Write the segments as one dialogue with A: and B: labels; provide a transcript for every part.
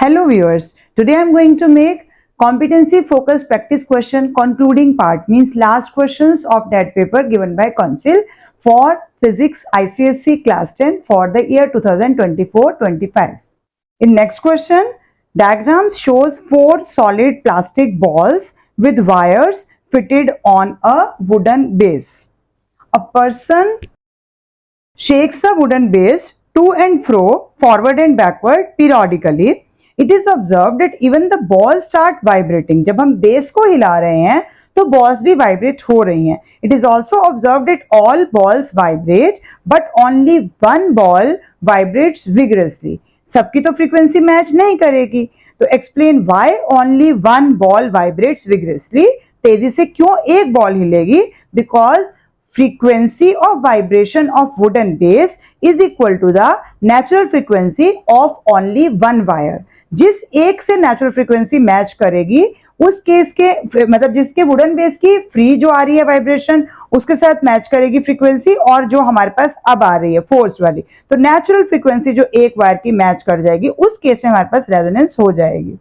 A: Hello viewers, today I am going to make competency focused practice question concluding part, means last questions of that paper given by Council for Physics ICSE class 10 for the year 2024-25. In next question, diagram shows 4 solid plastic balls with wires fitted on a wooden base. A person shakes a wooden base to and fro, forward and backward periodically. It is observed that even the balls start vibrating. जब हम base को हिला रहे हैं तो balls भी vibrate हो रही हैं. It is also observed that all balls vibrate, but only one ball vibrates vigorously. सबकी तो frequency match नहीं करेगी. तो explain why only one ball vibrates vigorously. तेजी से क्यों एक ball हिलेगी? Because frequency of vibration of wooden base is equal to the natural frequency of only one wire. जिस एक से natural frequency मैच करेगी उस केस के मतलब जिसके वुडन बेस की फ्री जो आ रही है वाइब्रेशन उसके साथ मैच करेगी फ्रीक्वेंसी, और जो हमारे पास अब आ रही है फोर्स वाली तो नेचुरल फ्रीक्वेंसी जो एक वायर की मैच कर जाएगी उस केस में हमारे पास रेजोनेंस हो जाएगी.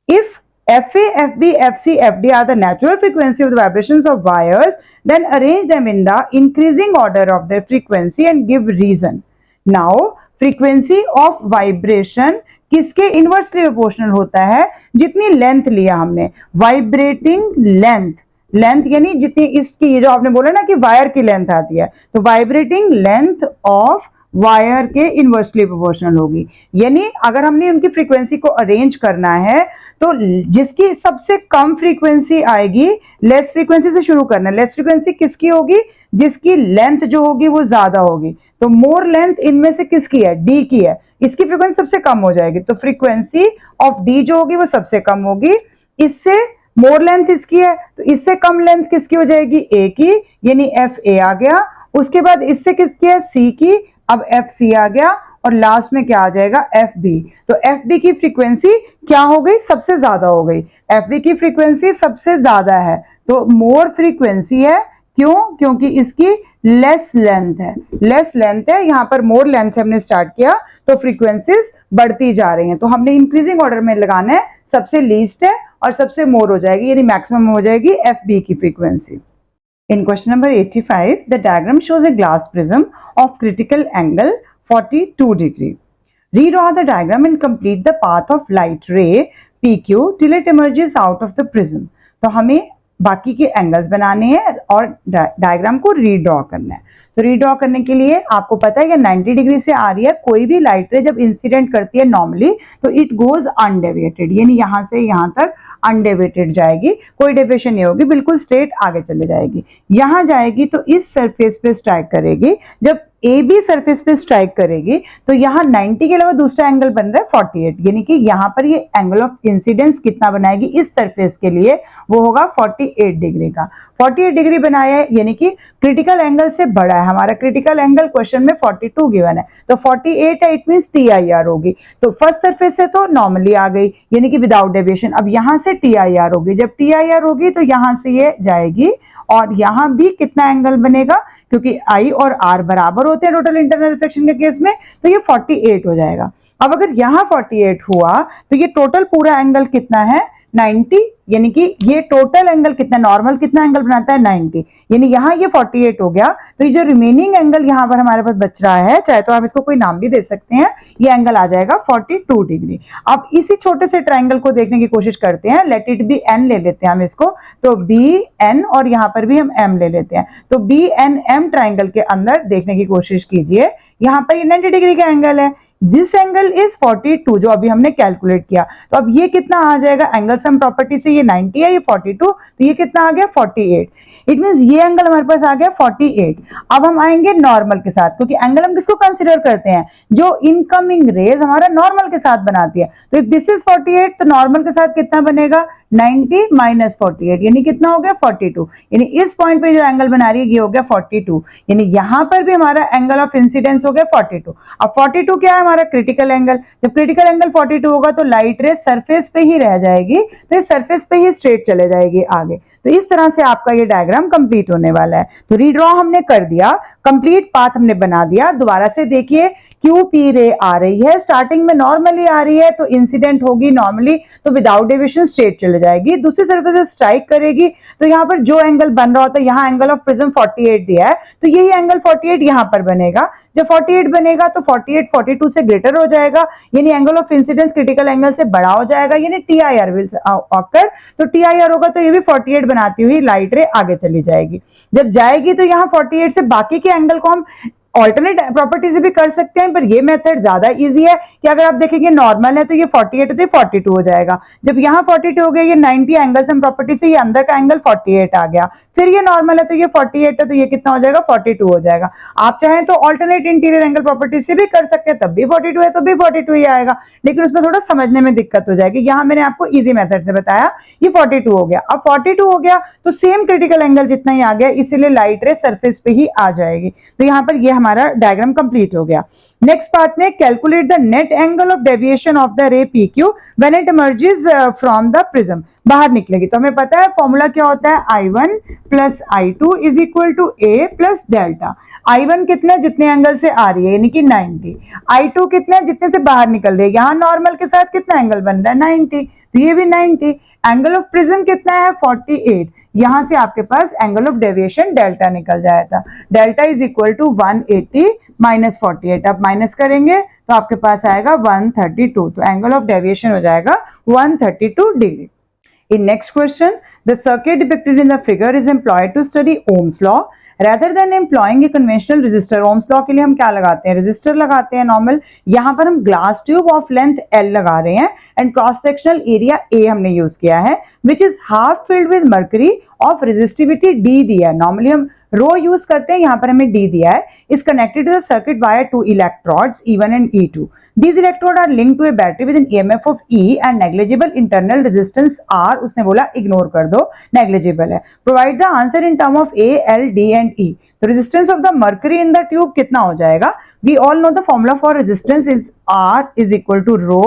A: If FA, FB, FC, FD are the natural frequency of the vibrations of wires, then arrange them in the increasing order of their frequency and give reason. Now, frequency of vibration किसके inversely proportional होता है? जितनी length लिया हमने, vibrating length, length यानी जितनी इसकी, ये जो आपने बोला ना कि वायर की लेंथ आती है, तो वाइब्रेटिंग लेंथ ऑफ वायर के इनवर्सली प्रोपोर्शनल होगी. यानी अगर हमने उनकी फ्रीक्वेंसी को अरेंज करना है तो जिसकी सबसे कम फ्रीक्वेंसी आएगी, लेस फ्रीक्वेंसी से शुरू करना है. लेस फ्रीक्वेंसी किसकी होगी? जिसकी लेंथ जो होगी वो ज्यादा होगी. तो मोर लेंथ इनमें से किसकी है? डी की है. इसकी फ्रीक्वेंसी सबसे कम हो जाएगी, तो फ्रीक्वेंसी ऑफ डी जो होगी वो सबसे कम होगी. इससे मोर लेंथ इसकी है तो इससे कम लेंथ किसकी हो जाएगी? ए की, यानी एफ ए आ गया. उसके बाद इससे किसकी है? सी की. अब एफ सी आ गया और लास्ट में क्या आ जाएगा? F B. तो एफ बी की फ्रीक्वेंसी क्या हो गई? सबसे ज्यादा हो गई. एफ बी की फ्रीक्वेंसी सबसे ज्यादा है तो मोर फ्रीक्वेंसी है. क्यों? क्योंकि इसकी लेस लेंथ है. लेस लेंथ है, यहां पर मोर लेंथ हमने स्टार्ट किया तो फ्रीक्वेंसीज बढ़ती जा रही हैं. तो हमने इंक्रीजिंग ऑर्डर में लगाना है. सबसे लीस्ट है और सबसे मोर हो जाएगी, यानी मैक्सिमम हो जाएगी एफ बी की frequency. In question number 85, the diagram shows a glass prism of critical angle 42 degree. Redraw the diagram and complete the path of light ray PQ till it emerges out of the prism. तो हमें बाकी के angles बनाने हैं और diagram को redraw करना है. तो रीड्रॉ करने के लिए आपको पता है कि 90 डिग्री से आ रही है. कोई भी लाइट रे जब इंसिडेंट करती है नॉर्मली तो इट गोज अनडेविएटेड, यानी यहां से यहां तक अनडेविएटेड जाएगी, कोई डेविएशन नहीं होगी, बिल्कुल स्ट्रेट आगे चले जाएगी. यहां जाएगी तो इस सरफेस पे स्ट्राइक करेगी. जब ए बी सरफेस पे स्ट्राइक करेगी तो यहाँ 90 के अलावा दूसरा एंगल बन रहा है 48, यानी कि यहाँ पर ये एंगल ऑफ इंसिडेंस कितना बनाएगी इस सरफेस के लिए? वो होगा 48 डिग्री का. 48 डिग्री बनाया है, यानी कि क्रिटिकल एंगल से बड़ा है. हमारा क्रिटिकल एंगल क्वेश्चन में 42 गिवन है तो 48 है, इट मींस TIR होगी. तो फर्स्ट सरफेस से तो नॉर्मली आ गई, यानी कि विदाउट डेविएशन. अब यहाँ से TIR होगी. जब TIR होगी तो यहाँ से ये जाएगी और यहाँ भी कितना एंगल बनेगा? क्योंकि I और R बराबर होते हैं टोटल इंटरनल रिफ्लेक्शन के केस में, तो ये 48 हो जाएगा. अब अगर यहाँ 48 हुआ तो ये टोटल पूरा एंगल कितना है? 90, यानी कि ये टोटल एंगल कितना, नॉर्मल कितना एंगल बनाता है? 90, यानी यहाँ ये 48 हो गया. तो ये जो रिमेनिंग एंगल यहाँ पर हमारे पास बच रहा है, चाहे तो आप इसको कोई नाम भी दे सकते हैं, ये एंगल आ जाएगा 42 डिग्री. अब इसी छोटे से ट्राइंगल को देखने की कोशिश करते हैं. लेट इट बी एन ले लेते हैं हम इसको, तो बी एन और यहाँ पर भी हम एम ले लेते हैं. तो बी एन एम ट्राइंगल के अंदर देखने की कोशिश कीजिए. यहाँ पर ये 90 डिग्री का एंगल है. दिस एंगल इज 42 जो अभी हमने कैलकुलेट किया. तो अब ये कितना आ जाएगा? एंगल सम प्रॉपर्टी से ये 90 है, ये 42, तो ये कितना आ गया? 48. इट मींस ये एंगल हमारे पास आ गया 48. अब हम आएंगे नॉर्मल के साथ, क्योंकि एंगल हम किसको कंसीडर करते हैं? जो इनकमिंग रेज हमारा नॉर्मल के साथ बनाती है. तो इफ दिस इज 48 तो नॉर्मल के साथ कितना बनेगा? 90 माइनस 48, यानी कितना हो गया? 42. यानी इस पॉइंट पे जो एंगल बना रही है ये हो गया 42, यानी यहां पर भी हमारा एंगल ऑफ इंसिडेंस हो गया 42. अब 42 क्या है? हमारा क्रिटिकल एंगल. जब क्रिटिकल एंगल 42 होगा तो लाइट रे सरफेस पे ही रह जाएगी, तो ये सरफेस पे ही स्ट्रेट चले जाएगी आगे. तो इस तरह से आपका ये डायग्राम कंप्लीट होने वाला है. तो रीड्रॉ हमने कर दिया, कंप्लीट पाथ हमने बना दिया. दोबारा से देखिए QP रे आ रही है, स्टार्टिंग में नॉर्मली आ रही है तो इंसिडेंट होगी नॉर्मली, तो विदाउट डेविएशन स्ट्रेट चले जाएगी। दूसरी सरफेस से स्ट्राइक करेगी तो यहाँ पर जो एंगल बन रहा होता है, यहाँ एंगल ऑफ प्रिज्म 48 दिया है, तो यही एंगल 48 यहाँ पर बनेगा। जब 48 बनेगा तो 48 42 से ग्रेटर हो जाएगा, यानी angle of incidence critical angle से बड़ा हो जाएगा, यानी TIR विल ऑकर। तो TIR होगा तो ये भी 48 बनाती हुई लाइट रे आगे चली जाएगी। जब जाएगी तो यहाँ 48 से बाकी के एंगल को हम ऑल्टरनेट प्रॉपर्टी से भी कर सकते हैं, पर ये मेथड ज्यादा इजी है कि अगर आप देखेंगे नॉर्मल है तो ये 48 है तो ये 42 हो जाएगा। जब यहाँ 42 हो गया, ये 90 एंगल सम प्रॉपर्टी से ये अंदर का एंगल 48 आ गया, फिर ये नॉर्मल है तो ये 48 है तो ये कितना हो जाएगा, 42 हो जाएगा। आप चाहें तो ऑल्टरनेट इंटीरियर एंगल प्रॉपर्टी से भी कर सकते हैं, तब भी 42 है तो भी 42 ही आएगा, लेकिन उसमें थोड़ा समझने में दिक्कत हो जाएगी। यहाँ मैंने आपको इजी मेथड से बताया, ये 42 हो गया। अब 42 हो गया तो सेम क्रिटिकल एंगल जितना ही आ गया, इसीलिए लाइट रे सरफेस पे ही आ जाएगी। तो यहाँ पर ये हमारा डायग्राम कंप्लीट हो गया। नेक्स्ट पार्ट में calculate the net angle of deviation of the रे PQ when it emerges from the prism, बाहर निकलेगी। तो हमें पता है फॉर्मूला क्या होता है, I1 plus I2 is equal to A plus delta. I1 कितने, जितने एंगल से आ रही है यानी कि 90, I2 कितने, जितने से बाहर निकल रही है, यहाँ नॉर्मल के साथ कितना एंगल बन रहा है, 90, तो ये भी 90। एंगल ऑफ प्रिज्म कितना है, 48, यहां से आपके पास एंगल ऑफ डेविएशन डेल्टा निकल जाएगा। Delta is equal to 180 minus 48, आप माइनस करेंगे तो आपके पास आएगा 132, तो एंगल ऑफ डेविएशन हो जाएगा 132 degree. In next question, the circuit depicted in the figure is employed to study Ohm's law rather than employing a conventional resistor. Ohm's law के लिए हम क्या लगाते हैं, resistor लगाते हैं नॉर्मल। यहाँ पर हम glass tube of length L लगा रहे हैं and cross sectional area A हमने यूज किया है, which is half filled with mercury of resistivity D दिया है। नॉर्मली हम रो यूज करते हैं, यहाँ पर हमें D दिया है। Is connected to the circuit via 2 electrodes E1 and E2. These electrodes are linked to a battery with an EMF of E and negligible internal resistance R. उसने बोला इग्नोर कर दो, negligible है। Provide the answer in term of A, L, D and E. तो resistance of the mercury in the tube कितना हो जाएगा? We all know the formula for resistance is R is equal to rho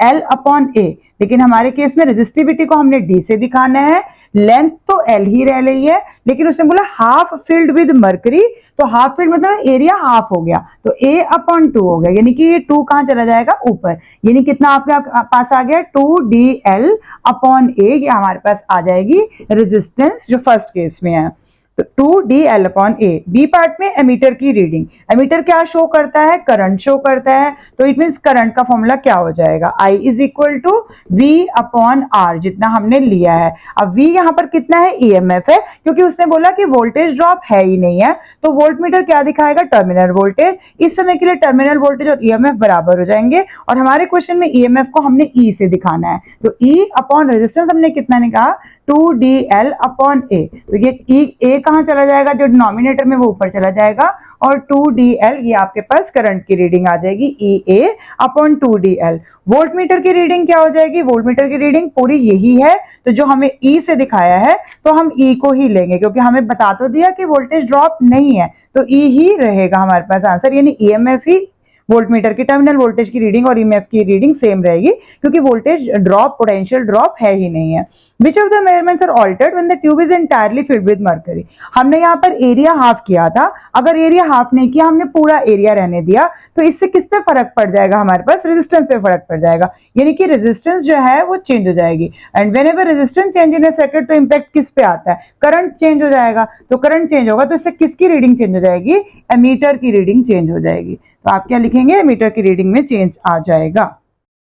A: L upon A. लेकिन हमारे case में resistivity को हमने D से दिखाना है, लेंथ तो L ही रह रही है, लेकिन उसने बोला हाफ फिल्ड विद मर्करी, तो हाफ फील्ड मतलब एरिया हाफ हो गया, तो A अपॉन 2 हो गया, यानी कि ये 2 कहां चला जाएगा, ऊपर, यानी कितना आपके पास आ गया 2DL अपॉन A, ये हमारे पास आ जाएगी रेजिस्टेंस जो फर्स्ट केस में है। तो 2DL upon A। B part में एमीटर की रीडिंग, एमीटर क्या शो करता है, करंट शो करता है, तो इट मींस करंट का फॉर्मूला क्या हो जाएगा, I is equal to V upon R, जितना हमने लिया है। अब V यहाँ पर कितना है, EMF है, क्योंकि उसने बोला कि वोल्टेज ड्रॉप है ही नहीं है, तो वोल्टमीटर क्या दिखाएगा, टर्मिनल वोल्टेज। इस समय के लिए टर्मिनल वोल्टेज और EMF बराबर हो जाएंगे, और हमारे क्वेश्चन में EMF को हमने E से दिखाना है, तो E अपॉन रेजिस्टेंस हमने कितना निकाला, 2DL अपॉन A। तो ये A कहां चला जाएगा, जो डिनोमिनेटर में वो ऊपर चला जाएगा, और 2DL ये आपके पास करंट की रीडिंग आ जाएगी, EA अपॉन 2DL। वोल्टमीटर की रीडिंग क्या हो जाएगी, वोल्टमीटर की रीडिंग पूरी यही है, तो जो हमें E से दिखाया है तो हम E को ही लेंगे, क्योंकि हमें बता तो दिया कि वोल्टेज ड्रॉप नहीं है, तो E ही रहेगा हमारे पास आंसर, यानी EMF ही वोल्टमीटर की टर्मिनल वोल्टेज की रीडिंग और EMF की रीडिंग सेम रहेगी, क्योंकि वोल्टेज ड्रॉप पोटेंशियल ड्रॉप है ही नहीं है। Which of the measurements are altered when the tube is entirely filled with mercury? हमने यहाँ पर एरिया हाफ किया था, अगर एरिया हाफ नहीं किया, हमने पूरा एरिया रहने दिया, तो इससे किस पे फर्क पड़ जाएगा, हमारे पास रेजिस्टेंस पे फर्क पड़ जाएगा, यानी कि रेजिस्टेंस जो है वो चेंज हो जाएगी। And when ever resistance change in A circuit, तो इंपैक्ट किस पे आता है, करंट चेंज हो जाएगा, तो करंट चेंज होगा तो इससे किसकी रीडिंग चेंज हो जाएगी, एमीटर की रीडिंग चेंज हो जाएगी। तो आप क्या लिखेंगे, एमीटर की रीडिंग में चेंज आ जाएगा।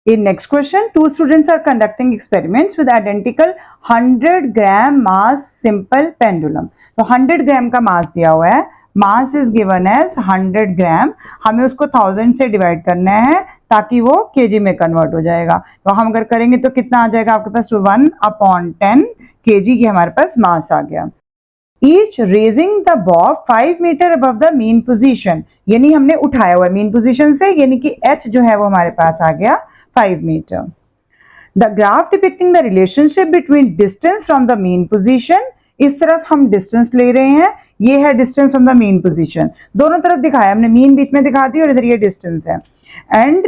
A: In next question, two students are conducting experiments with identical 100 gram mass simple pendulum. तो 100 ग्राम का मास दिया हुआ है, मास इज गिवन एज 100 ग्राम, हमें उसको 1000 से डिवाइड करना है ताकि वो केजी में कन्वर्ट हो जाएगा। तो हम अगर करेंगे तो कितना आ जाएगा आपके पास, 1 अपॉन 10 केजी की हमारे पास मास आ गया। Each raising the bob 5 metre above the mean position, यानी हमने उठाया हुआ मीन पोजीशन से, यानी कि h जो है वो हमारे पास आ गया 5 metre. The graph depicting the relationship between distance from the mean position, इस तरफ हम डिस्टेंस ले रहे हैं, ये है distance from the mean position, दोनों तरफ दिखाया हमने, मीन बीच में दिखा दी और इधर ये डिस्टेंस है। And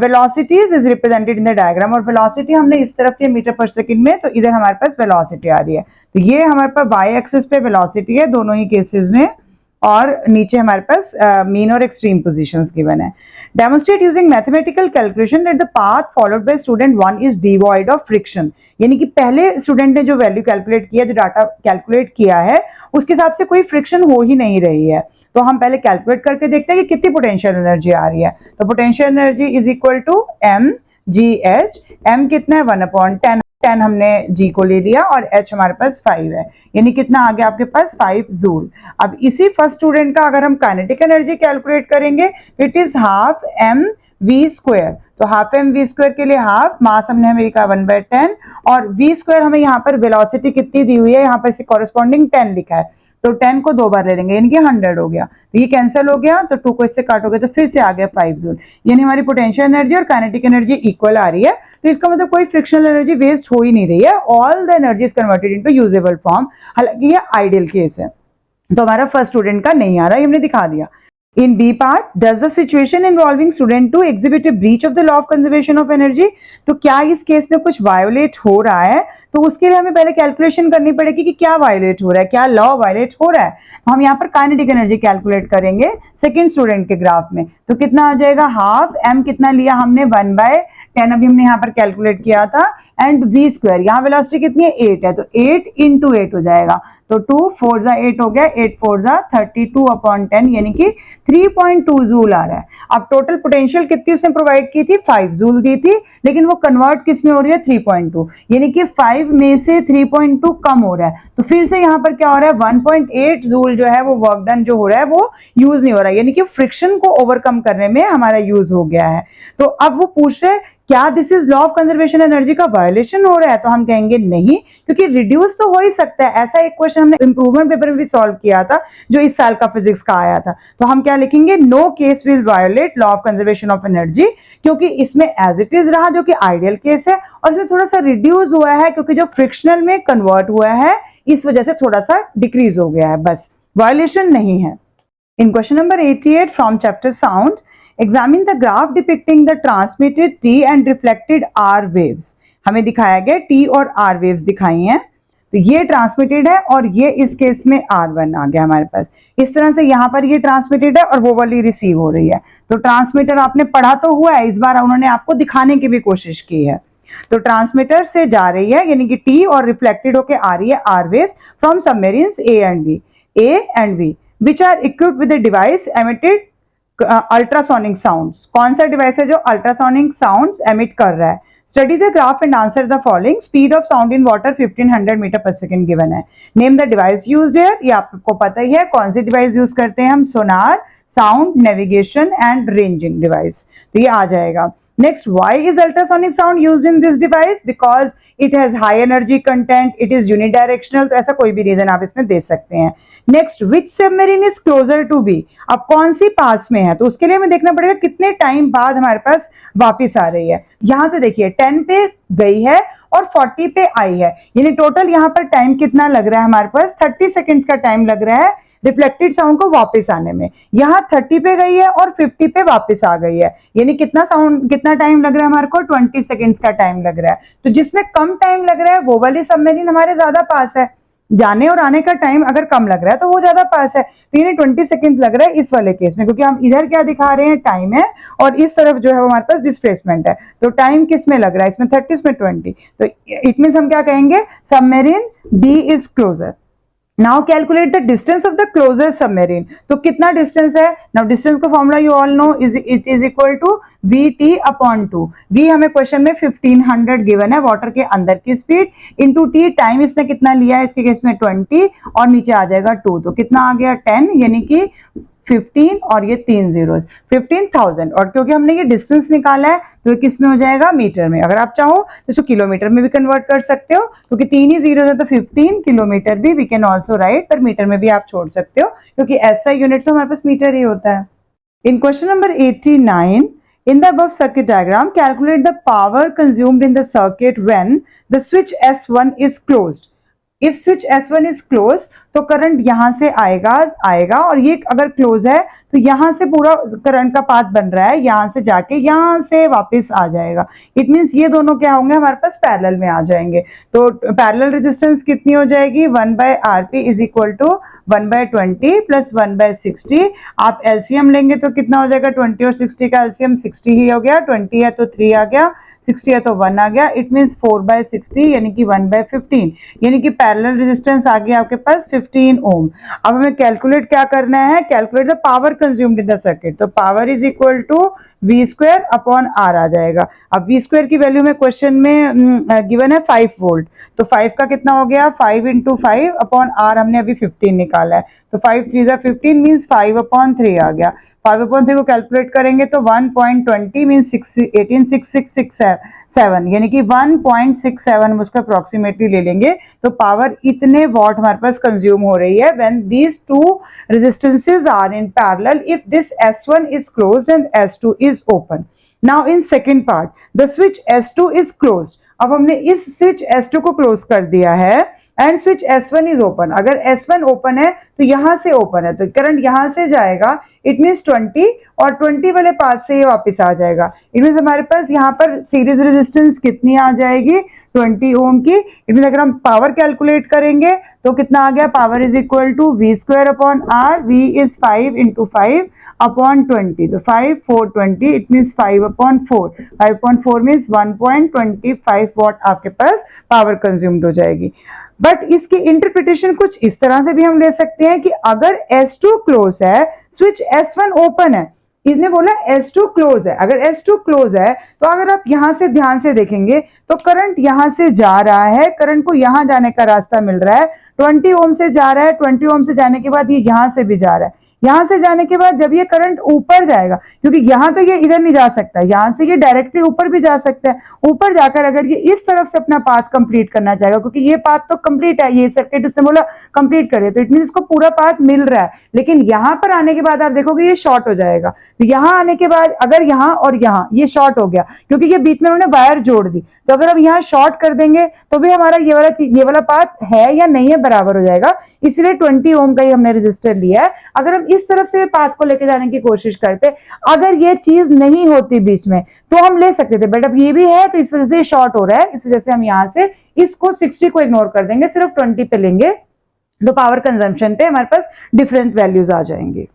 A: velocities is represented in the diagram, और वेलोसिटी हमने इस तरफ के मीटर पर सेकंड में, तो इधर हमारे पास वेलोसिटी आ रही है, तो ये हमारे पास वाई एक्सिस पे वेलोसिटी है दोनों ही केसेस में, और नीचे हमारे पास मीन और एक्सट्रीम पोजीशंस गिवन है। Demonstrate using mathematical calculation that the path followed by student 1 is devoid of friction, यानी कि पहले स्टूडेंट ने जो वैल्यू कैलकुलेट किया, जो डाटा कैलकुलेट किया है, उसके हिसाब से कोई फ्रिक्शन हो ही नहीं रही है। तो हम पहले कैलकुलेट करके देखते हैं कि कितनी पोटेंशियल एनर्जी आ रही है। तो potential energy is equal to m g h. M कितना है 1/10, 10 हमने जी को ले लिया और एच हमारे पास 5 है, यानी कितना आ गया आपके पास 5 जूल। अब इसी फर्स्ट स्टूडेंट का अगर हम काइनेटिक एनर्जी कैलकुलेट करेंगे, it is half m v square. तो हाफ एम वी स्क्वायर के लिए हाफ, मास हमने हमें लिखा 1/10 और वी स्क्वायर हमें यहाँ पर वेलोसिटी कितनी दी हुई है, यहाँ पर इसे कॉरेस्पॉन्डिंग 10 लिखा है, तो 10 को 2 बार ले लेंगे, यानी कि 100 हो गया। तो ये कैंसिल हो गया, तो 2 को इससे काटोगे तो फिर से आ गया 5 जूल, यानी हमारी पोटेंशियल एनर्जी और काइनेटिक एनर्जी इक्वल आ रही है। तो इसका मतलब कोई फ्रिक्शनल एनर्जी वेस्ट हो ही नहीं रही है, all the energy is converted into usable form. हालांकि ये आइडियल केस है, तो हमारा फर्स्ट स्टूडेंट का नहीं आ रहा, हमने दिखा दिया। In B part, does the situation involving student 2 exhibit a breach of the law of conservation of energy? तो क्या इस केस में कुछ वायोलेट हो रहा है? तो उसके लिए हमें पहले कैलकुलेशन करनी पड़ेगी कि क्या वायोलेट हो रहा है, क्या लॉ वायोलेट हो रहा है। तो हम यहाँ पर काइनेटिक एनर्जी कैलकुलेट करेंगे सेकेंड स्टूडेंट के ग्राफ में। तो कितना आ जाएगा, हाफ एम कितना लिया हमने 1/10 अभी हमने यहाँ पर कैलकुलेट किया था, एंड वी स्क्वायर, यहाँ वेलोसिटी कितनी है 8 है, तो 8 इंटू 8 हो जाएगा, तो 2 4 जा 8 हो गया, 8 4 जा 32/10, यानी कि 3.2 जूल आ रहा है। अब टोटल पोटेंशियल कितनी उसने प्रोवाइड की थी, 5 जूल दी थी, लेकिन वो कन्वर्ट किस में हो रही है 3.2, यानी कि 5 में से 3.2 कम हो रहा है। तो फिर से यहाँ पर क्या हो रहा है, 1.8 जूल जो है वो वर्क डन जो हो रहा है वो यूज नहीं हो रहा है, यानी कि फ्रिक्शन को ओवरकम करने में हमारा यूज हो गया है। तो अब वो पूछ रहे क्या this is law of conservation energy का वायोलेशन हो रहा है, तो हम कहेंगे नहीं, क्योंकि रिड्यूस तो हो ही सकता है। ऐसा एक क्वेश्चन हमने इंप्रूवमेंट पेपर में भी सॉल्व किया था जो इस साल का फिजिक्स का आया था। तो हम क्या लिखेंगे, no case will violate law of conservation of energy, क्योंकि इसमें एज इट इज रहा जो कि आइडियल केस है, और इसमें थोड़ा सा रिड्यूस हुआ है क्योंकि जो फ्रिक्शनल में कन्वर्ट हुआ है इस वजह से थोड़ा सा डिक्रीज हो गया है, बस वायोलेशन नहीं है। In question number 88 from chapter sound, examine the graph depicting the transmitted T and reflected R waves. हमें दिखाया गया T और R waves दिखाई हैं, तो ये ट्रांसमिटेड है और ये इस केस में R1 आ गया हमारे पास। इस तरह से यहाँ पर ये ट्रांसमिटेड है और वो वाली रिसीव हो रही है। तो ट्रांसमीटर आपने पढ़ा तो हुआ है, इस बार उन्होंने आपको दिखाने की भी कोशिश की है। तो ट्रांसमीटर से जा रही है यानी कि T और रिफ्लेक्टेड होके आ रही है R waves from submarines A and B which are equipped with a device emitted ultrasonic sounds। कौन सा डिवाइस है जो अल्ट्रासोनिक साउंड्स एमिट कर रहा है। Study the graph and answer the following. Speed of sound in water 1500 metre per second given है। Name the device used here, ये आपको पता ही है कौन सी डिवाइस यूज करते हैं हम, sonar, sound, navigation and ranging device, तो ये आ जाएगा। Next, why is ultrasonic sound used in this device, because it has high energy content, it is unidirectional, तो ऐसा कोई भी रीजन आप इसमें दे सकते हैं। Next, which submarine is closer to be, अब कौन सी पास में है, तो उसके लिए हमें देखना पड़ेगा कितने टाइम बाद हमारे पास वापस आ रही है। यहां से देखिए 10 पे गई है और 40 पे आई है, यानी टोटल यहाँ पर टाइम कितना लग रहा है हमारे पास, 30 सेकेंड्स का टाइम लग रहा है रिफ्लेक्टेड साउंड को वापस आने में। यहाँ 30 पे गई है और 50 पे वापस आ गई है, यानी कितना टाइम लग रहा है हमारे को, 20 सेकेंड्स का टाइम लग रहा है। तो जिसमें कम टाइम लग रहा है वो वाली सबमरीन हमारे ज्यादा पास है, जाने और आने का टाइम अगर कम लग रहा है तो वो ज्यादा पास है, तो ये 20 सेकेंड्स लग रहा है इस वाले केस में, क्योंकि हम इधर क्या दिखा रहे हैं, टाइम है, और इस तरफ जो है वो हमारे पास डिस्प्लेसमेंट है। तो टाइम किस में लग रहा है, इसमें 30, इसमें 20, तो इट मींस हम क्या कहेंगे, submarine B is closer. Now calculate the distance of the closest submarine, तो कितना डिस्टेंस है। नाउ डिस्टेंस का formula you all know, it is equal to VT/2। V हमें क्वेश्चन में 1500 गिवन है वाटर के अंदर की स्पीड, इंटू T टाइम इसने कितना लिया है, इसके केस में 20 और नीचे आ जाएगा 2, तो कितना आ गया 10, यानी कि 15 और ये 3 जीरोस 15,000, और क्योंकि हमने ये डिस्टेंस निकाला है तो ये किस में हो जाएगा, मीटर में। अगर आप चाहो तो इसको किलोमीटर में भी कन्वर्ट कर सकते हो, क्योंकि 3 ही जीरो है तो 15 किलोमीटर भी वी कैन ऑल्सो राइट, पर मीटर में भी आप छोड़ सकते हो क्योंकि ऐसा यूनिट तो हमारे पास मीटर ही होता है। इन question number 89, in the above circuit diagram calculate the power consumed in the circuit when the switch S1 is closed। if switch S1 is closed तो करंट यहां से आएगा और ये अगर क्लोज है तो यहाँ से पूरा करंट का पाथ बन रहा है, यहाँ से जाके यहाँ से वापस आ जाएगा। इट मीन्स ये दोनों क्या होंगे, हमारे पास पैरेलल में आ जाएंगे। तो पैरेलल रेजिस्टेंस कितनी हो जाएगी, 1/RP is equal to 1/20 plus 1/60। आप एलसीएम लेंगे तो कितना हो जाएगा, 20 और 60 का एलसीएम 60 ही हो गया, 20 है तो 3 आ गया, 60 है तो 1 आ गया। इट मीन्स 4/60 यानी कि 1/15, यानी कि पैरेलल रेजिस्टेंस आ गया आपके पास 15 ओम। अब हमें कैलकुलेट क्या करना है, calculate the power consumed in the circuit. तो power is equal to V square upon R आ जाएगा। अब V स्क्वायर की वैल्यू में क्वेश्चन में गिवन है 5 वोल्ट, तो 5 का कितना हो गया, 5 इंटू 5 अपॉन R हमने अभी 15 निकाला है, तो 5 3 15 मीन्स 5/3 आ गया। 5/3 को कैलकुलेट करेंगे तो 1.20 मीन्स 186667, यानी कि 1.67 हम उसका अप्रोक्सीमेटली ले लेंगे। तो पावर इतने वॉट हमारे पास कंज्यूम हो रही है when these two resistances are in parallel if this S1 is closed and S2 is open. Now in second part the switch S2 is closed. अब हमने इस स्विच S2 को क्लोज कर दिया है and switch S1 is open. अगर S1 open है तो यहां से ओपन है, तो करंट यहां से जाएगा, इट मीन्स 20, और 20 वाले पाथ से ये वापस आ जाएगा। इट मीन्स हमारे पास यहाँ पर सीरीज रेजिस्टेंस कितनी आ जाएगी, 20 ओम की। इट मीन्स अगर हम पावर कैलकुलेट करेंगे तो कितना आ गया, power is equal to V square upon R, V is 5 into 5 upon 20, तो 5 4 20, इट मीन्स 5/4, 5/4 मीन्स 1.25 वॉट आपके पास पावर कंज्यूम्ड हो जाएगी। बट इसकी इंटरप्रिटेशन कुछ इस तरह से भी हम ले सकते हैं कि अगर S2 क्लोज है, स्विच S1 ओपन है, इसने बोला S2 क्लोज है, अगर S2 क्लोज है तो अगर आप यहां से ध्यान से देखेंगे तो करंट यहां से जा रहा है, करंट को यहां जाने का रास्ता मिल रहा है, 20 ओम से जा रहा है, 20 ओम से जाने के बाद ये यहां से भी जा रहा है, यहां से जाने के बाद जब ये करंट ऊपर जाएगा, क्योंकि यहां तो ये इधर नहीं जा सकता, यहां से ये डायरेक्टली ऊपर भी जा सकता है, ऊपर जाकर अगर ये इस तरफ से अपना पाथ कंप्लीट करना चाहेगा, क्योंकि ये पाथ तो कंप्लीट है, ये सर्किट उसने बोला कंप्लीट कर दे, तो इट मीन इसको पूरा पाथ मिल रहा है, लेकिन यहां पर आने के बाद आप देखोगे ये शॉर्ट हो जाएगा। तो यहां आने के बाद अगर यहां और यहां ये शॉर्ट हो गया, क्योंकि ये बीच में उन्होंने वायर जोड़ दी, तो अगर हम यहाँ शॉर्ट कर देंगे तो भी हमारा ये वाला पाथ है या नहीं है बराबर हो जाएगा, इसलिए 20 ओम का ही हमने रेजिस्टर लिया है। अगर हम इस तरफ से पाथ को लेके जाने की कोशिश करते, अगर ये चीज नहीं होती बीच में तो हम ले सकते थे, बट अब ये भी है तो इस वजह से शॉर्ट हो रहा है, इस वजह से हम यहाँ से इसको 60 को इग्नोर कर देंगे, सिर्फ 20 पे लेंगे, तो पावर कंजम्पशन पे हमारे पास डिफरेंट वैल्यूज आ जाएंगे।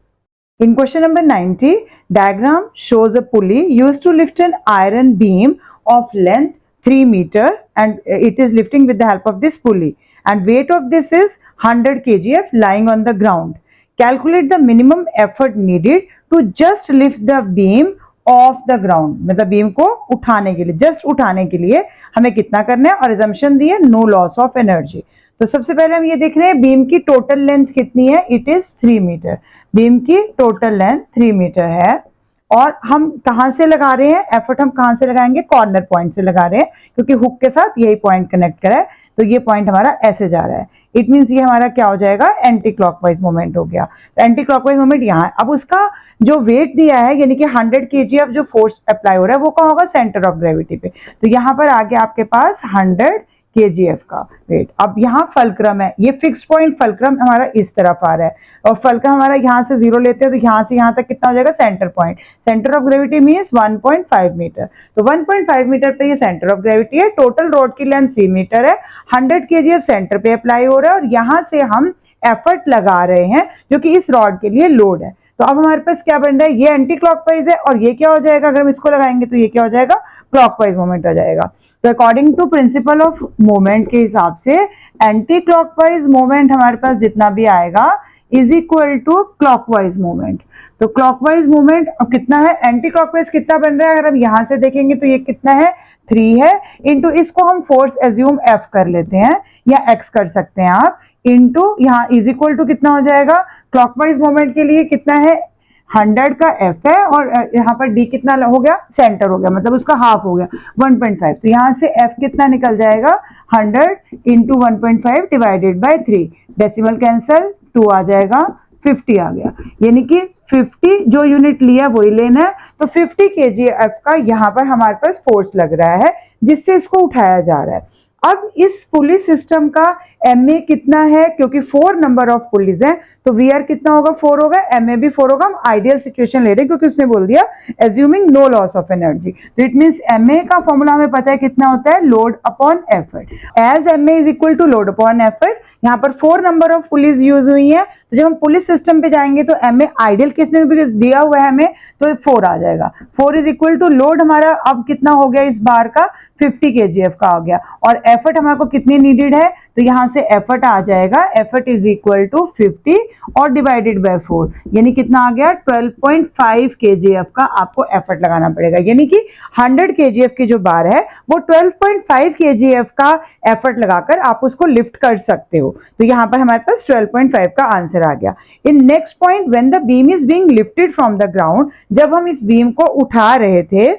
A: In question number 90, diagram shows a pulley used to lift an iron beam of length 3 meter and it is lifting with the help of this pulley and weight of this is 100 kgf lying on the ground. Calculate the minimum effort needed to just lift the beam off the ground. मतलब beam को उठाने के लिए, just उठाने के लिए हमें कितना करना है, और assumption दी है no loss of energy। तो सबसे पहले हम ये देख रहे हैं बीम की टोटल लेंथ कितनी है, इट इज 3 मीटर। बीम की टोटल लेंथ 3 मीटर है, और हम कहां से लगा रहे हैं, एफर्ट हम कहां से लगाएंगे, कॉर्नर पॉइंट से लगा रहे हैं, क्योंकि हुक के साथ यही पॉइंट कनेक्ट करा है, तो ये पॉइंट हमारा ऐसे जा रहा है। इट मीन्स ये हमारा क्या हो जाएगा, एंटी क्लॉकवाइज मूवमेंट हो गया। तो एंटी क्लॉकवाइज मूवमेंट यहाँ है। अब उसका जो वेट दिया है, यानी कि 100 kg जो फोर्स अप्लाई हो रहा है वो कहाँ होगा, सेंटर ऑफ ग्रेविटी पे। तो यहाँ पर आ गया आपके पास 100 kgf का वेट। अब यहाँ फलक्रम है, ये फिक्स पॉइंट फलक्रम हमारा इस तरफ आ रहा है, और फलक्रम हमारा यहाँ से 0 लेते हैं तो यहाँ से यहाँ तक कितना हो जाएगा, centre point. Centre of gravity means 1.5 metre, तो 1.5 मीटर पे ये सेंटर ऑफ ग्रेविटी है। टोटल रोड की लेंथ 3 मीटर है, 100 kgf सेंटर पे अप्लाई हो रहा है, और यहाँ से हम एफर्ट लगा रहे हैं जो कि इस रॉड के लिए लोड है। तो अब हमारे पास क्या बन रहा है, ये एंटी क्लॉकवाइज है, और ये क्या हो जाएगा, अगर हम इसको लगाएंगे तो ये क्या हो जाएगा, क्लॉकवाइज मूवमेंट हो जाएगा। तो according to principle of movement के हिसाब से एंटी क्लॉकवाइज मूवमेंट हमारे पास जितना भी आएगा is equal to clockwise movement. तो क्लॉकवाइज मूवमेंट अब कितना है, एंटी क्लॉकवाइज कितना बन रहा है, अगर हम यहां से देखेंगे तो ये कितना है, 3 है, इंटू इसको हम फोर्स एज्यूम F कर लेते हैं, या X कर सकते हैं आप, इंटू यहाँ इज इक्वल टू कितना हो जाएगा, क्लॉकवाइज मूवमेंट के लिए कितना है, 100 का F है, और यहाँ पर D कितना हो गया, सेंटर हो गया, मतलब उसका हाफ हो गया 1.5। तो यहाँ से F कितना निकल जाएगा, 100 into 1.5 divided by 3, decimal cancel, 2 आ जाएगा, 50 आ गया, यानी कि 50 जो यूनिट लिया वही लेना है। तो 50 kgf का यहाँ पर हमारे पास फोर्स लग रहा है जिससे इसको उठाया जा रहा है। अब इस पुली सिस्टम का MA कितना है, क्योंकि 4 नंबर ऑफ पुलिस हैं, तो VR कितना होगा, 4 होगा, MA भी 4 होगा। हम आइडियल सिचुएशन ले रहे हैं क्योंकि उसने बोल दिया assuming no loss of energy, तो इट मींस MA का फॉर्मूला हमें पता है कितना होता है, load upon effort. As MA is equal to load upon effort, यहाँ पर 4 नंबर ऑफ पुलिस यूज हुई है, तो जब हम पुलिस सिस्टम पे जाएंगे तो MA आइडियल केस में भी दिया हुआ है हमें, तो 4 आ जाएगा। 4 इज इक्वल टू लोड हमारा अब कितना हो गया इस बार का, 50 kgf का आ गया, और एफर्ट हमारे को कितनी नीडेड है, तो यहां से एफर्ट आ जाएगा, एफर्ट इज इक्वल टू 50 और डिवाइडेड बाय 4, यानी कितना आ गया 12.5 kgf का आपको एफर्ट लगाना पड़ेगा, यानी कि 100 kgf की जो बार है वो 12.5 kgf का एफर्ट लगाकर आप उसको लिफ्ट कर सकते हो। तो यहां पर हमारे पास 12.5 का आंसर आ गया। In next point, when the beam is being lifted from the ground, जब हम इस बीम को उठा रहे थे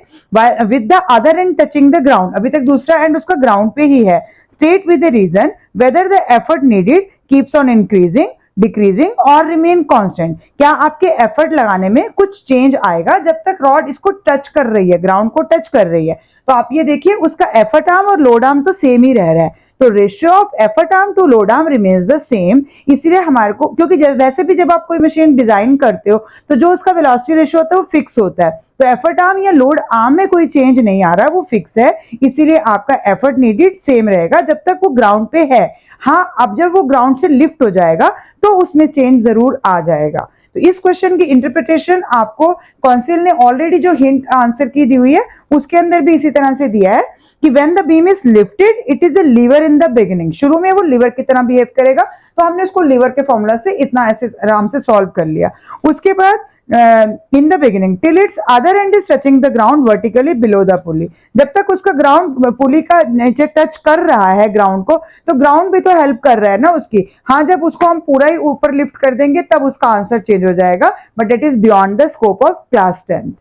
A: with the other end touching the ground, अभी तक दूसरा एंड उसका ग्राउंड पे ही है, state with the reason whether the effort needed keeps on increasing, decreasing और रिमेन कांस्टेंट। क्या आपके एफर्ट लगाने में कुछ चेंज आएगा जब तक रॉड इसको टच कर रही है, ग्राउंड को टच कर रही है। तो आप ये देखिए उसका एफर्ट आर्म और लोड आर्म तो सेम ही रह रहा है, तो ratio of effort arm to load arm remains the same. इसीलिए हमारे को, क्योंकि वैसे भी जब आप कोई मशीन डिजाइन करते हो तो जो उसका वेलोसिटी रेशियो होता है वो फिक्स होता है, तो एफर्ट आर्म या लोड आर्म में कोई चेंज नहीं आ रहा, वो फिक्स है, इसीलिए आपका एफर्ट नीडेड सेम रहेगा जब तक वो ग्राउंड पे है। हाँ, अब जब वो ग्राउंड से लिफ्ट हो जाएगा तो उसमें चेंज जरूर आ जाएगा। तो इस क्वेश्चन की इंटरप्रिटेशन आपको कौंसिल ने ऑलरेडी जो हिंट आंसर की दी हुई है उसके अंदर भी इसी तरह से दिया है कि when the beam is lifted it is a lever in the beginning, शुरू में वो लीवर की तरह बिहेव करेगा, तो हमने उसको लीवर के फॉर्मूला से इतना ऐसे आराम से सॉल्व कर लिया। उसके बाद इन the beginning till it's other and is touching the ground vertically below the पुली, जब तक उसका ग्राउंड पुली का नीचे टच कर रहा है ग्राउंड को, तो ग्राउंड भी तो हेल्प कर रहा है ना उसकी। हाँ, जब उसको हम पूरा ही ऊपर लिफ्ट कर देंगे तब उसका आंसर चेंज हो जाएगा, but it is beyond the scope of class 10।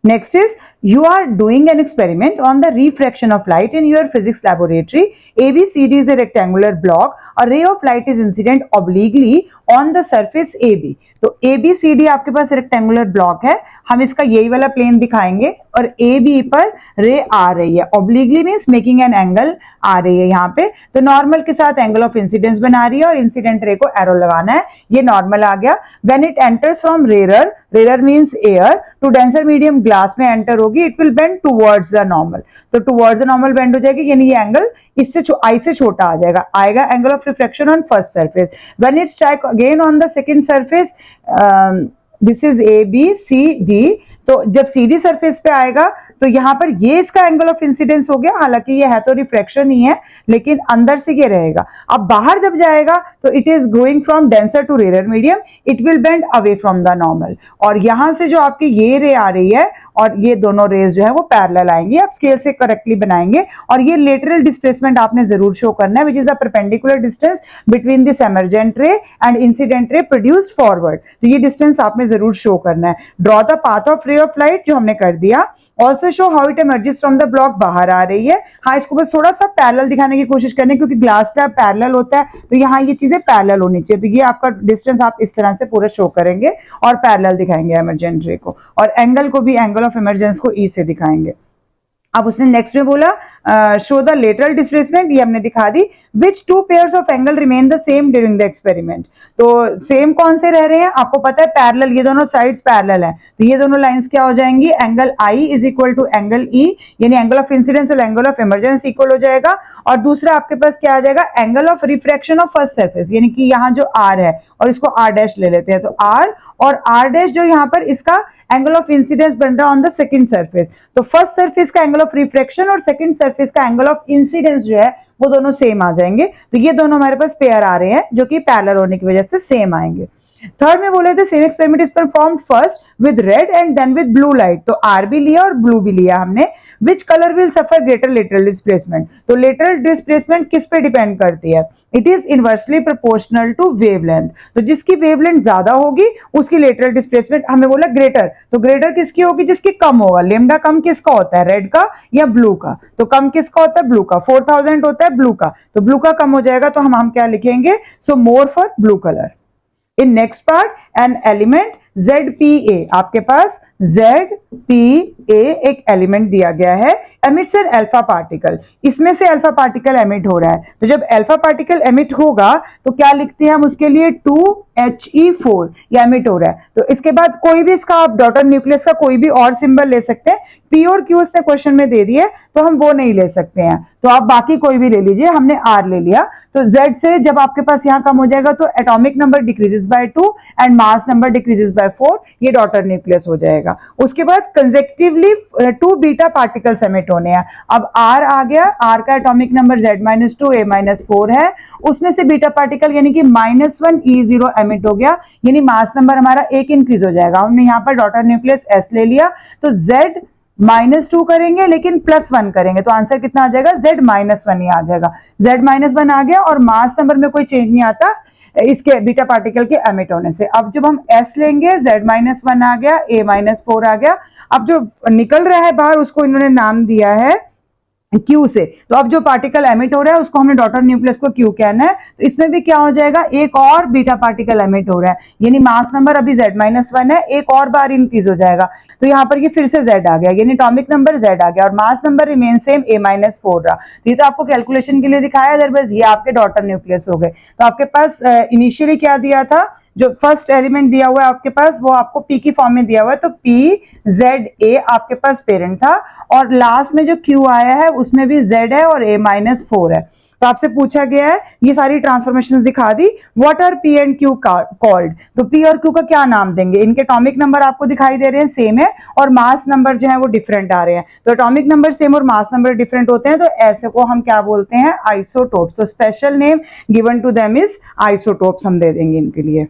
A: Next is, you are doing an experiment on the refraction of light in your physics laboratory. ABCD is a rectangular block. A ray of light is incident obliquely on the surface AB. तो ABCD आपके पास rectangular block है, हम इसका यही वाला plane दिखाएंगे और AB पर रे आ रही है, obliquely means making an angle आ रही है यहाँ पे, तो नॉर्मल के साथ एंगल ऑफ इंसिडेंस बना रही है और इंसिडेंट रे को एरो लगाना है, ये नॉर्मल आ गया। When it enters from rare, rare means air, to denser medium glass में एंटर होगी, it will bend towards the normal, तो टुवर्ड्स द नॉर्मल बेंड हो जाएगी, यानी ये एंगल इससे आई से छोटा आ जाएगा, आएगा angle of reflection on first surface. When it strike again on the second surface, this is ABCD, तो जब CD सरफेस पे आएगा तो यहाँ पर ये इसका एंगल ऑफ इंसिडेंस हो गया, हालांकि ये है तो रिफ्लेक्शन ही है लेकिन अंदर से ये रहेगा। अब बाहर जब जाएगा तो it is going from denser to rare medium, it will bend away from the normal, और यहां से जो आपकी ये रे आ रही है और ये दोनों रेज जो है वो पैरेलल आएंगी, आप स्केल से करेक्टली बनाएंगे, और ये लेटरल डिस्प्लेसमेंट आपने जरूर शो करना है, which is the perpendicular distance between this emergent ray and incident ray produced forward, तो ये डिस्टेंस आपने जरूर शो करना है। Draw the path of ray of light, जो हमने कर दिया। Also show how it emerges from the block, बाहर आ रही है, हाँ इसको बस थोड़ा सा पैरेलल दिखाने की कोशिश करनी, क्योंकि ग्लास स्लैब पैरेलल होता है तो यहाँ ये चीजें पैरेलल होनी चाहिए, तो ये आपका डिस्टेंस आप इस तरह से पूरा शो करेंगे और पैरेलल दिखाएंगे एमर्जेंट रे को, और एंगल को भी एंगल ऑफ इमरजेंस को ई से दिखाएंगे। अब उसने नेक्स्ट में बोला शो द लेटरल डिस्प्लेसमेंट, ये हमने दिखा दी। Which two pairs of angle remain the same during the experiment, तो सेम कौन से रह रहे हैं, आपको पता है पैरेलल, ये दोनों साइड्स पैरेलल हैं, तो ये दोनों लाइंस क्या हो जाएंगी, angle I is equal to angle E, यानी एंगल ऑफ इंसिडेंस और एंगल ऑफ इमरजेंस इक्वल हो जाएगा, और दूसरा आपके पास क्या आ जाएगा, angle of refraction of first surface, यानी कि यहाँ जो R है और इसको R डैश ले लेते हैं, तो R और R डैश जो यहाँ पर इसका एंगल ऑफ इंसिडेंस बन रहा ऑन द सेकंड सरफेस, तो फर्स्ट सरफेस का एंगल ऑफ रिफ्रैक्शन और सेकंड सरफेस का एंगल ऑफ इंसिडेंस जो है वो दोनों सेम आ जाएंगे, तो ये दोनों हमारे पास पेयर आ रहे हैं जो कि पैरेलल होने की वजह से सेम आएंगे। थर्ड में बोले थे same experiment is performed first with red and then with blue light, तो R भी लिया और ब्लू भी लिया हमने। Which colour will suffer greater lateral displacement, तो लेटरल डिस्प्लेसमेंट किस पे डिपेंड करती है, it is inversely proportional to wavelength, तो जिसकी वेवलेंथ ज्यादा होगी उसकी लेटरल डिस्प्लेसमेंट, हमें बोला ग्रेटर, तो ग्रेटर किसकी होगी, जिसकी कम होगा, लेमडा कम किसका होता है, रेड का या ब्लू का, तो कम किसका होता है, ब्लू का, 4000 होता है ब्लू का, तो ब्लू का कम हो जाएगा, तो हम क्या लिखेंगे, so more for blue colour. In next part an element ZPA, आपके पास जेड पी ए एक एलिमेंट दिया गया है, एमिट्स एन अल्फा पार्टिकल, इसमें से अल्फा पार्टिकल एमिट हो रहा है। तो जब अल्फा पार्टिकल एमिट होगा तो क्या लिखते हैं हम उसके लिए 2He4 ये एमिट हो रहा है। तो इसके बाद कोई भी इसका आप डॉटर न्यूक्लियस का कोई भी और सिंबल ले सकते हैं। पी और क्यू उसने क्वेश्चन में दे दिए तो हम वो नहीं ले सकते हैं, तो आप बाकी कोई भी ले लीजिए, हमने आर ले लिया। तो जेड से जब आपके पास यहाँ कम हो जाएगा तो atomic number decreases by 2 and mass number decreases by 4, ये डॉटर न्यूक्लियस हो जाएगा। उसके बाद कंसेक्टिवली 2 बीटा पार्टिकल्स एमिट होने हैं। अब आर आ गया, आर का एटॉमिक नंबर Z-2 A-4 है, उसमें से बीटा पार्टिकल यानी कि -1 E0 एमिट हो गया, यानी मास नंबर हमारा 1 इंक्रीज हो जाएगा। हमने यहाँ पर डॉटर न्यूक्लियस S ले लिया, तो Z-2 करेंगे लेकिन +1 करेंगे, तो आंसर कितना आ जाएगा, Z-1 ही आ जाएगा। Z-1 आ गया और मास नंबर में कोई चेंज नहीं आता इसके बीटा पार्टिकल के एमिट होने से। अब जब हम S लेंगे, Z-1 आ गया, A-4 आ गया। अब जो निकल रहा है बाहर उसको इन्होंने नाम दिया है Q से, तो अब जो पार्टिकल एमिट हो रहा है उसको हमने डॉटर न्यूक्लियस को Q कहना है। तो इसमें भी क्या हो जाएगा, एक और बीटा पार्टिकल एमिट हो रहा है, यानी मास नंबर अभी Z-1 है, एक और बार इंक्रीज हो जाएगा, तो यहाँ पर ये फिर से Z आ गया, यानी एटॉमिक नंबर Z आ गया और mass number remain same A-4 रहा। तो ये तो आपको कैलकुलेशन के लिए दिखाया, अदरवाइज ये आपके डॉटर न्यूक्लियस हो गए। तो आपके पास इनिशियली क्या दिया था, जो फर्स्ट एलिमेंट दिया हुआ है आपके पास वो आपको P की फॉर्म में दिया हुआ है, तो PZA आपके पास पेरेंट था और लास्ट में जो Q आया है उसमें भी Z है और A-4 है। तो आपसे पूछा गया है, ये सारी ट्रांसफॉर्मेशंस दिखा दी, what are P and Q called, तो P और Q का क्या नाम देंगे। इनके एटॉमिक नंबर आपको दिखाई दे रहे हैं सेम है और मास नंबर जो है वो डिफरेंट आ रहे हैं। तो एटॉमिक नंबर सेम और मास नंबर डिफरेंट होते हैं तो ऐसे को हम क्या बोलते हैं, आइसोटोप्स। तो special name given to them is isotopes, हम दे देंगे इनके लिए।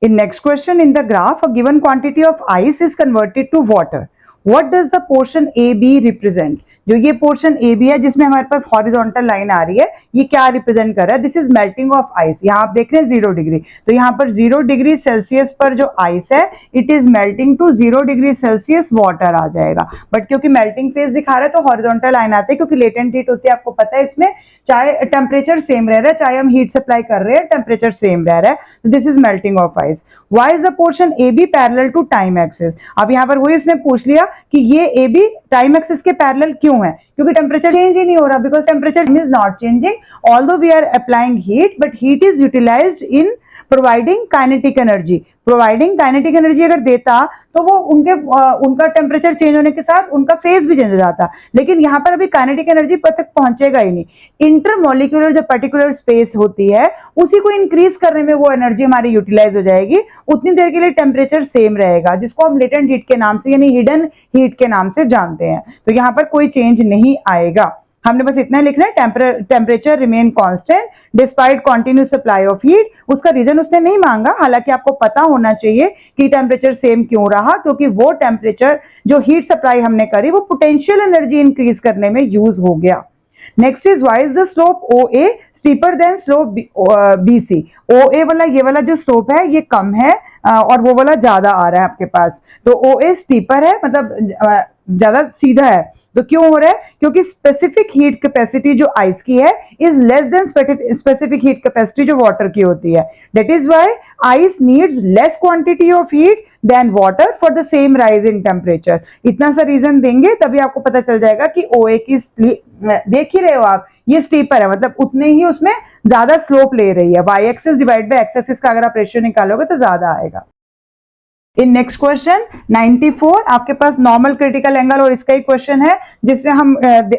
A: In next question, in the graph, a given quantity of ice is converted to water. What does the portion AB represent? जो ये पोर्शन AB है जिसमें हमारे पास हॉरिजॉन्टल लाइन आ रही है, ये क्या रिप्रेजेंट कर रहा है, this is melting of ice. यहाँ आप देख रहे हैं 0 डिग्री, तो यहाँ पर 0 डिग्री सेल्सियस पर जो आइस है it is melting to 0 degree Celsius water आ जाएगा। बट क्योंकि मेल्टिंग फेज दिखा रहा है तो हॉरिजॉन्टल लाइन आती है, क्योंकि लेटेंट हीट होती है, आपको पता है इसमें चाहे टेम्परेचर सेम रह रहा है, चाहे हम हीट सप्लाई कर रहे हैं टेम्परेचर सेम रह रहा है, तो this is melting of ice. Why is the portion A B parallel to time axis. अब यहाँ पर वही उसने पूछ लिया कि ये ए बी टाइम एक्सिस के पैरेलल क्यों है, क्योंकि टेम्परेचर चेंज ही नहीं हो रहा, because temperature is not changing although we are applying heat, but heat is utilised in providing kinetic energy. Providing kinetic energy अगर देता तो वो उनका टेम्परेचर चेंज होने के साथ उनका फेज भी चेंज हो जाता, लेकिन यहाँ पर अभी काइनेटिक एनर्जी तक पहुंचेगा ही नहीं। इंटरमोलिकुलर जो पर्टिकुलर स्पेस होती है उसी को इंक्रीज करने में वो एनर्जी हमारी यूटिलाइज हो जाएगी, उतनी देर के लिए टेम्परेचर सेम रहेगा, जिसको हम लेटेंट हीट के नाम से यानी हिडन हीट के नाम से जानते हैं। तो यहाँ पर कोई चेंज नहीं आएगा, हमने बस इतना लिखना है, temperature remain constant despite continuous supply of heat. उसका रीजन उसने नहीं मांगा, हालांकि आपको पता होना चाहिए कि टेम्परेचर सेम क्यों रहा, क्योंकि वो टेम्परेचर जो हीट सप्लाई हमने करी वो पोटेंशियल एनर्जी इंक्रीज करने में यूज हो गया। Next is why is the slope OA steeper than slope BC। OA वाला ये वाला जो स्लोप है ये कम है और वो वाला ज्यादा आ रहा है आपके पास, तो OA स्टीपर है, मतलब ज्यादा सीधा है। तो क्यों हो रहा है, क्योंकि स्पेसिफिक हीट कैपेसिटी जो आइस की है is less than specific heat capacity जो वाटर की होती है। That is why ice needs less quantity of heat than water for the same rise in temperature. इतना सा रीजन देंगे तभी आपको पता चल जाएगा कि OA की देख ही रहे हो आप, ये स्टीपर है, मतलब उतने ही उसमें ज्यादा स्लोप ले रही है। Y axis divide by X axis का अगर आप रेशियो निकालोगे तो ज्यादा आएगा। इन नेक्स्ट क्वेश्चन 94 आपके पास नॉर्मल क्रिटिकल एंगल और इसका ही क्वेश्चन है, जिसमें हम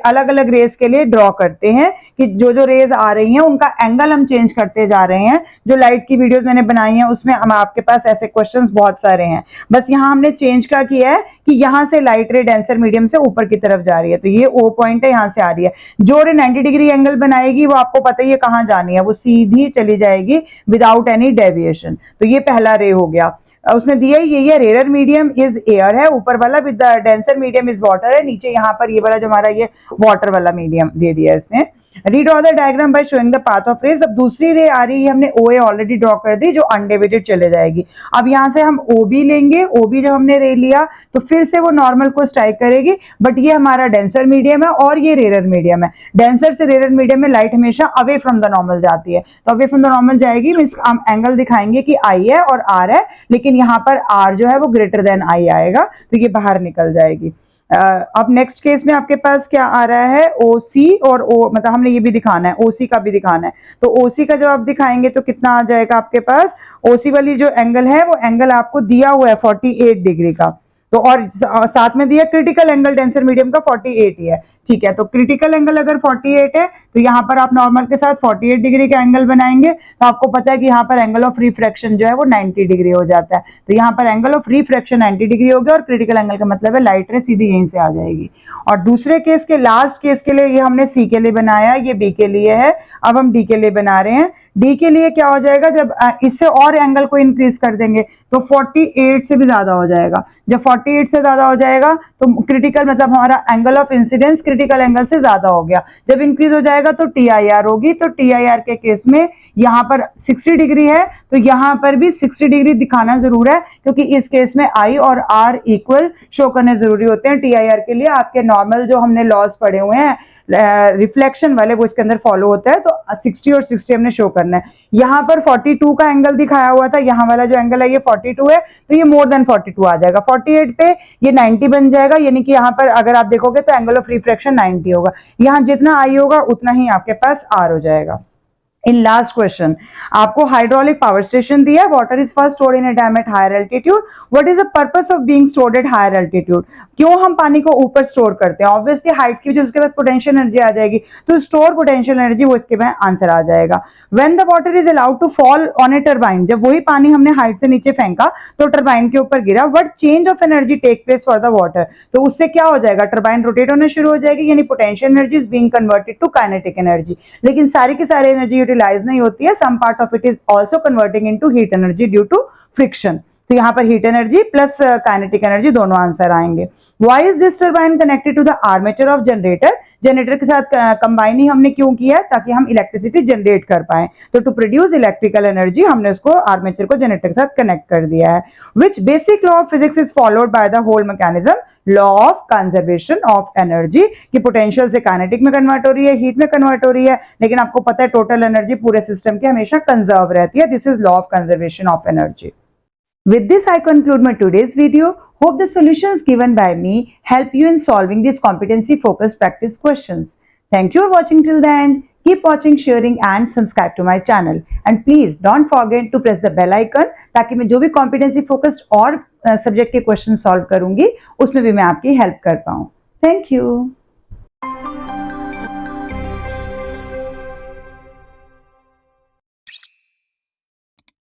A: अलग अलग रेज के लिए ड्रॉ करते हैं कि जो रेज आ रही हैं उनका एंगल हम चेंज करते जा रहे हैं। जो लाइट की वीडियोस मैंने बनाई हैं उसमें हम आपके पास ऐसे क्वेश्चंस बहुत सारे हैं, बस यहाँ हमने चेंज क्या किया है कि यहाँ से लाइट रे डेंसर मीडियम से ऊपर की तरफ जा रही है, तो ये O पॉइंट है, यहाँ से आ रही है। जो रे 90 डिग्री एंगल बनाएगी वो आपको पता ही है कहाँ जानी है, वो सीधी चली जाएगी विदाउट एनी डेविएशन। तो ये पहला रे हो गया। उसने दिया ये रेयर मीडियम इज एयर है, ऊपर वाला with denser medium is water है, नीचे यहाँ पर ये वाला जो हमारा ये वाटर वाला मीडियम दे दिया इसने। Redraw the diagram by showing the path of rays. अब दूसरी रे आ रही है, हमने ओ ए ऑलरेडी ड्रॉ कर दी जो अनडिवाइडेड चले जाएगी। अब यहाँ से हम ओ बी लेंगे, ओ बी जब हमने रे लिया तो फिर से वो नॉर्मल को स्ट्राइक करेगी, बट ये हमारा डेंसर मीडियम है और ये रेयर मीडियम है। डेंसर से रेयर मीडियम में लाइट हमेशा अवे फ्रॉम द नॉर्मल जाती है, तो अवे फ्रॉम द नॉर्मल जाएगी मींस हम एंगल दिखाएंगे कि आई है और आर है, लेकिन यहाँ पर आर जो है वो ग्रेटर देन आई आएगा, तो ये बाहर निकल जाएगी। अब नेक्स्ट केस में आपके पास क्या आ रहा है, ओ सी और ओ, मतलब हमने ये भी दिखाना है, ओ सी का भी दिखाना है। तो ओ सी का जब आप दिखाएंगे तो कितना आ जाएगा आपके पास, ओ सी वाली जो एंगल है वो एंगल आपको दिया हुआ है 48 डिग्री का, तो और साथ में दिया क्रिटिकल एंगल डेंसर मीडियम का 48 ही है, ठीक है। तो क्रिटिकल एंगल अगर 48 है तो यहाँ पर आप नॉर्मल के साथ 48 डिग्री का एंगल बनाएंगे, तो आपको पता है कि यहाँ पर एंगल ऑफ रिफ्रैक्शन जो है वो 90 डिग्री हो जाता है, तो यहाँ पर एंगल ऑफ रिफ्रैक्शन 90 डिग्री हो गया और क्रिटिकल एंगल का मतलब है लाइट रे सीधी यहीं से आ जाएगी। और दूसरे केस के लास्ट केस के लिए ये हमने सी के लिए बनाया, ये बी के लिए है, अब हम डी के लिए बना रहे हैं। डी के लिए क्या हो जाएगा, जब इससे और एंगल को इंक्रीज कर देंगे तो 48 से भी ज्यादा हो जाएगा। जब 48 से ज्यादा हो जाएगा तो क्रिटिकल मतलब हमारा angle of incidence critical angle से ज्यादा हो गया। जब इंक्रीज हो जाएगा तो टी आई आर होगी, तो टी आई आर के केस में यहाँ पर 60 डिग्री है तो यहाँ पर भी 60 डिग्री दिखाना जरूर है, क्योंकि इस केस में आई और आर इक्वल शो करने जरूरी होते हैं। टी आई आर के लिए आपके नॉर्मल जो हमने लॉज पढ़े हुए हैं रिफ्लेक्शन वाले वो इसके अंदर फॉलो होता है, तो 60 और 60 हमने शो करना है। यहाँ पर 42 का एंगल दिखाया हुआ था, यहाँ वाला जो एंगल है ये 42 है, तो ये मोर देन 42 आ जाएगा। 48 पे ये 90 बन जाएगा, यानी कि यहाँ पर अगर आप देखोगे तो एंगल ऑफ रिफ्रैक्शन 90 होगा। यहाँ जितना आई होगा उतना ही आपके पास आर हो जाएगा। इन लास्ट क्वेश्चन आपको हाइड्रोलिक पावर स्टेशन दिया है, water is first stored in a dam at higher altitude, what is the purpose of being stored at higher altitude. क्यों हम पानी को ऊपर स्टोर करते हैं, ऑब्वियसली हाइट की वजह से उसके बाद पोटेंशियल एनर्जी आ जाएगी, तो स्टोर पोटेंशियल एनर्जी वो इसके बाद आंसर आ जाएगा। When the water is allowed to fall on a turbine, जब वही पानी हमने हाइट से नीचे फेंका तो टरबाइन के ऊपर गिरा, what change of energy take place for the water, तो उससे क्या हो जाएगा, टरबाइन रोटेट होना शुरू हो जाएगी, यानी potential energy is being converted to kinetic energy. लेकिन सारी की सारी एनर्जी यूटिलाइज नहीं होती है, some part of it is also converting into heat energy due to friction, तो यहाँ पर heat energy plus kinetic energy दोनों आंसर आएंगे। Why is this turbine connected to the armature of generator, generator के साथ कंबाइन ही हमने क्यों किया, ताकि हम इलेक्ट्रिसिटी जनरेट कर पाए, तो टू प्रोड्यूस इलेक्ट्रिकल एनर्जी हमने उसको आर्मेचर को जनरेटर के साथ कनेक्ट कर दिया है। Which basic law of physics is followed by the whole mechanism, law of conservation of energy, कि पोटेंशियल से काइनेटिक में कन्वर्ट हो रही है, हीट में कन्वर्ट हो रही है, लेकिन आपको पता है टोटल एनर्जी पूरे सिस्टम की हमेशा कंजर्व रहती है, this is law of conservation of energy. With this, I conclude my today's video. Hope the solutions given by me help you in solving these competency-focused practice questions. Thank you for watching till the end. Keep watching, sharing, and subscribe to my channel. And please don't forget to press the bell icon ताकि मैं जो भी competency-focused और subject के questions solve करूँगी उसमें भी मैं आपकी help कर पाऊँ. Thank you.